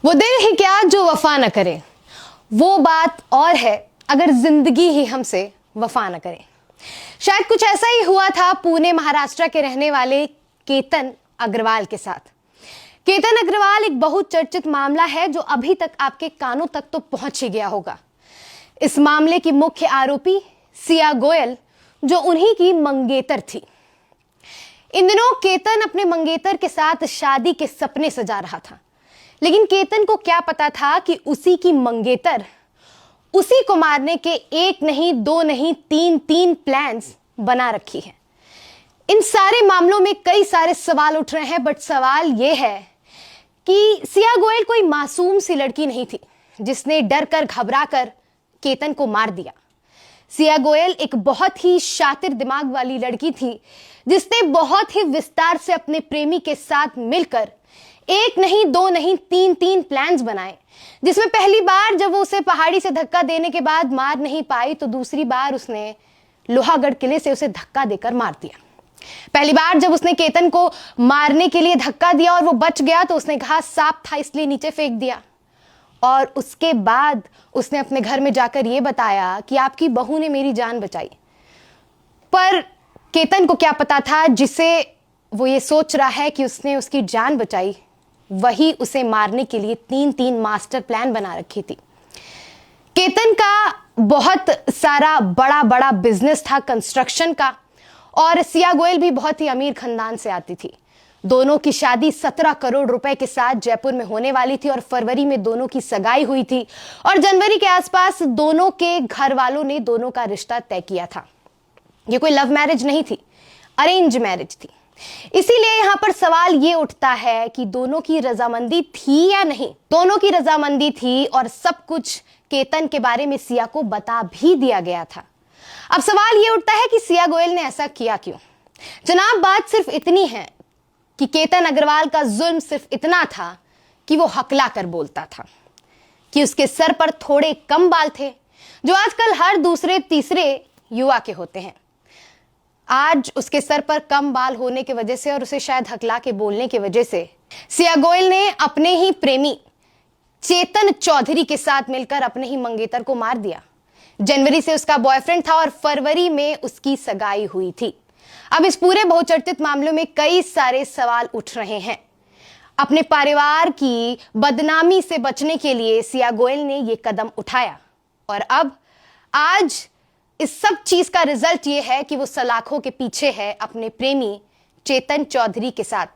वो दिल ही क्या जो वफा न करे, वो बात और है अगर जिंदगी ही हमसे वफा न करे। शायद कुछ ऐसा ही हुआ था पुणे महाराष्ट्र के रहने वाले केतन अग्रवाल के साथ। केतन अग्रवाल एक बहुत चर्चित मामला है जो अभी तक आपके कानों तक तो पहुंच ही गया होगा। इस मामले की मुख्य आरोपी सिया गोयल जो उन्हीं की मंगेतर थी। इन दिनों केतन अपने मंगेतर के साथ शादी के सपने सजा रहा था, लेकिन केतन को क्या पता था कि उसी की मंगेतर उसी को मारने के एक नहीं, दो नहीं, तीन प्लान्स बना रखी है। इन सारे मामलों में कई सारे सवाल उठ रहे हैं, बट सवाल यह है कि सिया गोयल कोई मासूम सी लड़की नहीं थी जिसने डर कर घबरा कर केतन को मार दिया। सिया गोयल एक बहुत ही शातिर दिमाग वाली लड़की थी जिसने बहुत ही विस्तार से अपने प्रेमी के साथ मिलकर एक नहीं, दो नहीं, तीन प्लान्स बनाए, जिसमें पहली बार जब वो उसे पहाड़ी से धक्का देने के बाद मार नहीं पाई तो दूसरी बार उसने लोहागढ़ किले से उसे धक्का देकर मार दिया। पहली बार जब उसने केतन को मारने के लिए धक्का दिया और वो बच गया तो उसने कहा सांप था इसलिए नीचे फेंक दिया, और उसके बाद उसने अपने घर में जाकर यह बताया कि आपकी बहू ने मेरी जान बचाई। पर केतन को क्या पता था जिसे वो ये सोच रहा है कि उसने उसकी जान बचाई, वही उसे मारने के लिए तीन मास्टर प्लान बना रखी थी। केतन का बहुत सारा बड़ा बिजनेस था कंस्ट्रक्शन का, और सिया गोयल भी बहुत ही अमीर खानदान से आती थी। दोनों की शादी 17 करोड़ रुपए के साथ जयपुर में होने वाली थी और फरवरी में दोनों की सगाई हुई थी, और जनवरी के आसपास दोनों के घर वालों ने दोनों का रिश्ता तय किया था। ये कोई लव मैरिज नहीं थी, अरेंज मैरिज थी। इसीलिए यहां पर सवाल ये उठता है कि दोनों की रजामंदी थी या नहीं। दोनों की रजामंदी थी और सब कुछ केतन के बारे में सिया को बता भी दिया गया था। अब सवाल ये उठता है कि सिया गोयल ने ऐसा किया क्यों। जनाब, बात सिर्फ इतनी है कि केतन अग्रवाल का जुल्म सिर्फ इतना था कि वो हकला कर बोलता था कि उसके सर पर थोड़े कम बाल थे, जो आजकल हर दूसरे तीसरे युवा के होते हैं। आज उसके सर पर कम बाल होने की वजह से और उसे शायद हकला के बोलने की वजह से सिया गोयल ने अपने ही प्रेमी चेतन चौधरी के साथ मिलकर अपने ही मंगेतर को मार दिया। जनवरी से उसका बॉयफ्रेंड था और फरवरी में उसकी सगाई हुई थी। अब इस पूरे बहुचर्चित मामले में कई सारे सवाल उठ रहे हैं। अपने परिवार की बदनामी से बचने के लिए सिया गोयल ने यह कदम उठाया, और अब आज इस सब चीज का रिजल्ट ये है कि वो सलाखों के पीछे है अपने प्रेमी चेतन चौधरी के साथ।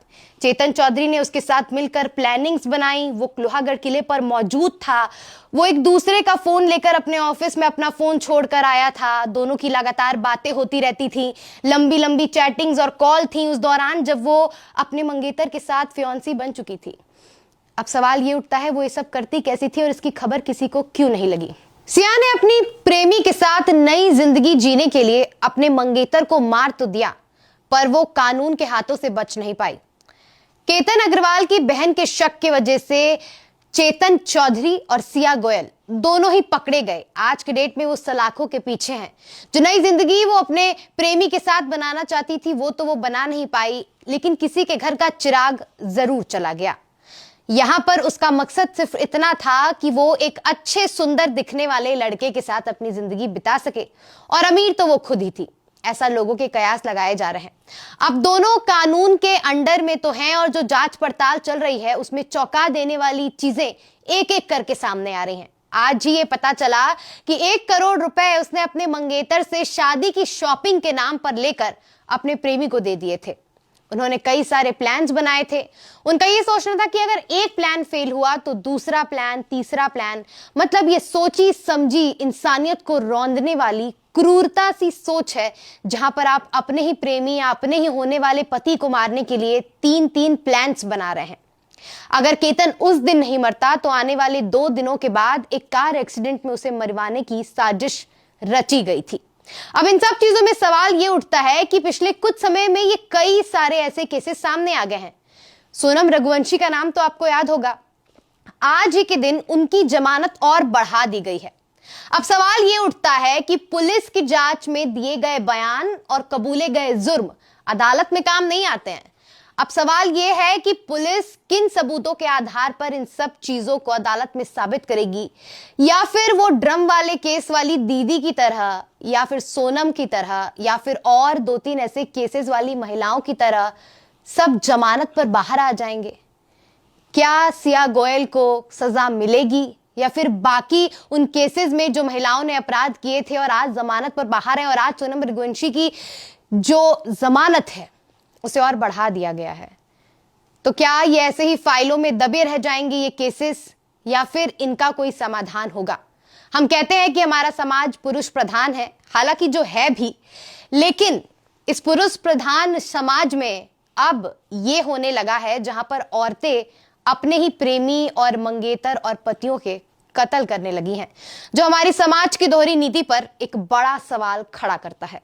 चेतन चौधरी ने उसके साथ मिलकर प्लानिंग्स बनाई। वो लोहागढ़ किले पर मौजूद था। वो एक दूसरे का फोन लेकर अपने ऑफिस में अपना फोन छोड़कर आया था। दोनों की लगातार बातें होती रहती थी, लंबी चैटिंग्स और कॉल थी उस दौरान जब वो अपने मंगेतर के साथ फियांसी बन चुकी थी। अब सवाल ये उठता है वो ये सब करती कैसी थी और इसकी खबर किसी को क्यों नहीं लगी। सिया ने अपनी प्रेमी के साथ नई जिंदगी जीने के लिए अपने मंगेतर को मार तो दिया, पर वो कानून के हाथों से बच नहीं पाई। केतन अग्रवाल की बहन के शक की वजह से चेतन चौधरी और सिया गोयल दोनों ही पकड़े गए। आज के डेट में वो सलाखों के पीछे हैं। जो नई जिंदगी वो अपने प्रेमी के साथ बनाना चाहती थी वो तो वो बना नहीं पाई, लेकिन किसी के घर का चिराग जरूर चला गया। यहां पर उसका मकसद सिर्फ इतना था कि वो एक अच्छे सुंदर दिखने वाले लड़के के साथ अपनी जिंदगी बिता सके, और अमीर तो वो खुद ही थी। ऐसा लोगों के कयास लगाए जा रहे हैं। अब दोनों कानून के अंडर में तो हैं, और जो जांच पड़ताल चल रही है उसमें चौंका देने वाली चीजें एक एक करके सामने आ रही हैं। आज ही ये पता चला कि 1 करोड़ रुपए उसने अपने मंगेतर से शादी की शॉपिंग के नाम पर लेकर अपने प्रेमी को दे दिए थे। उन्होंने कई सारे प्लान्स बनाए थे। उनका ये सोचना था कि अगर एक प्लान फेल हुआ तो दूसरा प्लान, तीसरा प्लान, मतलब ये सोची समझी इंसानियत को रौंदने वाली क्रूरता सी सोच है, जहां पर आप अपने ही प्रेमी या अपने ही होने वाले पति को मारने के लिए तीन प्लान्स बना रहे हैं। अगर केतन उस दिन नहीं मरता तो आने वाले 2 दिनों के बाद एक कार एक्सीडेंट में उसे मरवाने की साजिश रची गई थी। अब इन सब चीजों में सवाल ये उठता है कि पिछले कुछ समय में ये कई सारे ऐसे केसेस सामने आ गए हैं। सोनम रघुवंशी का नाम तो आपको याद होगा। आज ही के दिन उनकी जमानत और बढ़ा दी गई है। अब सवाल ये उठता है कि पुलिस की जांच में दिए गए बयान और कबूले गए जुर्म अदालत में काम नहीं आते हैं। अब सवाल यह है कि पुलिस किन सबूतों के आधार पर इन सब चीजों को अदालत में साबित करेगी, या फिर वो ड्रम वाले केस वाली दीदी की तरह, या फिर सोनम की तरह, या फिर और 2-3 ऐसे केसेस वाली महिलाओं की तरह सब जमानत पर बाहर आ जाएंगे। क्या सिया गोयल को सजा मिलेगी, या फिर बाकी उन केसेस में जो महिलाओं ने अपराध किए थे और आज जमानत पर बाहर है, और आज सोनम रघुवंशी की जो जमानत है उसे और बढ़ा दिया गया है, तो क्या ये ऐसे ही फाइलों में दबे रह जाएंगे ये केसेस, या फिर इनका कोई समाधान होगा? हम कहते हैं कि हमारा समाज पुरुष प्रधान है, हालांकि जो है भी, लेकिन इस पुरुष प्रधान समाज में अब ये होने लगा है जहां पर औरतें अपने ही प्रेमी और मंगेतर और पतियों के कत्ल करने लगी हैं, जो हमारी समाज की दोहरी नीति पर एक बड़ा सवाल खड़ा करता है।